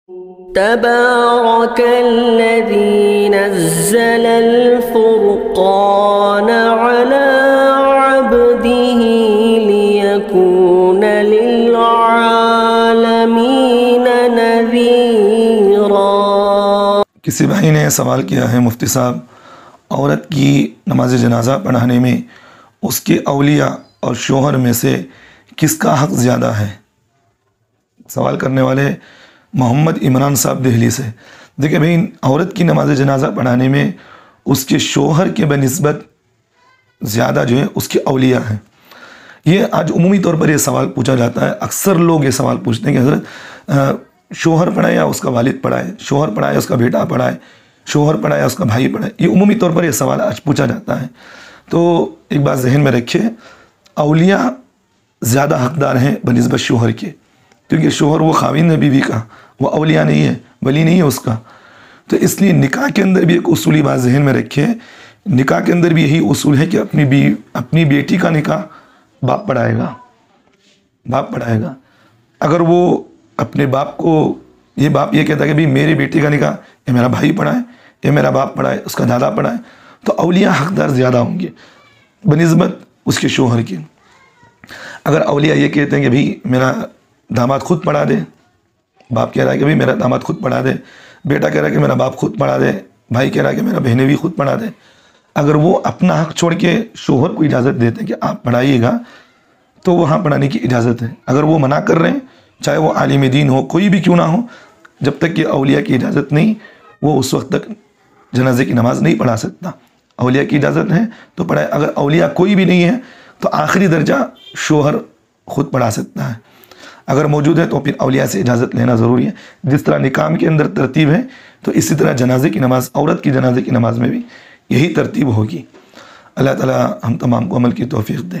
تبارك الذي نزل الفرقان على عبده ليكون للعالمين نذيرا۔ کسی بھائی نے سوال کیا ہے مفتی صاحب، عورت کی نماز جنازہ پڑھانے میں اس کے اولیاء اور شوہر میں سے کس کا حق زیادہ ہے؟ سوال کرنے والے محمد عمران صاحب دہلی سے۔ دیکھیں بھائی، عورت کی نماز جنازہ پڑھانے میں اس کے شوہر کے بنسبت زیادہ جو ہے اس کے اولیاء ہیں۔ یہ آج عمومی طور پر یہ سوال پوچھا جاتا ہے، اکثر لوگ یہ سوال پوچھتے ہیں کہ حضرت شوہر پڑھائے یا اس کا والد پڑھائے، شوہر پڑھائے اس کا بیٹا پڑھائے، شوہر پڑھائے اس کا بھائی پڑھائے۔ یہ عمومی طور پر یہ سوال آج پوچھا جاتا ہے۔ تو ایک بات ذہن میں رکھیے، اولیاء زیادہ حقدار ہیں بنسبت شوہر کے، کیونکہ شوہر وہ خاوند ہے بیوی کا، وہ اولیاء نہیں ہے، ولی نہیں ہے اس کا۔ تو اس لیے نکاح کے اندر بھی ایک اصولی بات ذہن میں رکھیے، نکاح کے اندر بھی یہی اصول ہے کہ اپنی بیٹی کا نکاح باپ پڑھائے گا، باپ پڑھائے گا۔ اگر وہ اپنے باپ کو باپ یہ کہتا ہے کہ بھی میری بیٹی کا نکاح یہ میرا بھائی پڑھائے، یہ میرا باپ پڑھائے، اس کا دادا پڑھائے، تو اولیاء حقدار زیادہ ہوں گے بنسبت اس کے شوہر کے۔ اگر اولیاء یہ کہتے ہیں کہ بھئی میرا داماد خود پڑھا دے، باپ کہہ رہا ہے کہ بھئی میرا داماد خود پڑھا دے، بیٹا کہہ رہا ہے کہ میرا باپ خود پڑھا دے، بھائی کہہ رہا ہے کہ میرا بہنیں بھی خود پڑھا دے، اگر وہ اپنا حق چھوڑ کے شوہر کو اجازت دیتے ہیں کہ آپ پڑھائیے گا تو وہاں پڑھانے کی اجازت ہے۔ اگر وہ منع کر رہے ہیں، چاہے وہ عالم دین ہو، کوئی بھی کیوں نہ ہو، جب تک کہ اولیاء کی اجازت نہیں، وہ اس وقت تک جنازے کی نماز نہیں پڑھا سکتا۔ اولیاء کی اجازت ہے تو پڑھائے، اگر اولیاء کوئی بھی نہیں ہے تو آخری درجہ شوہر خود پڑھا سکتا ہے۔ اگر موجود ہے تو پھر اولیاء سے اجازت لینا ضروری ہے۔ جس طرح نکاح کے اندر ترتیب ہے تو اسی طرح جنازے کی نماز، عورت کی جنازے کی نماز میں بھی یہی ترتیب ہوگی۔ اللہ تعالی ہم تمام کو عمل کی توفیق دیں۔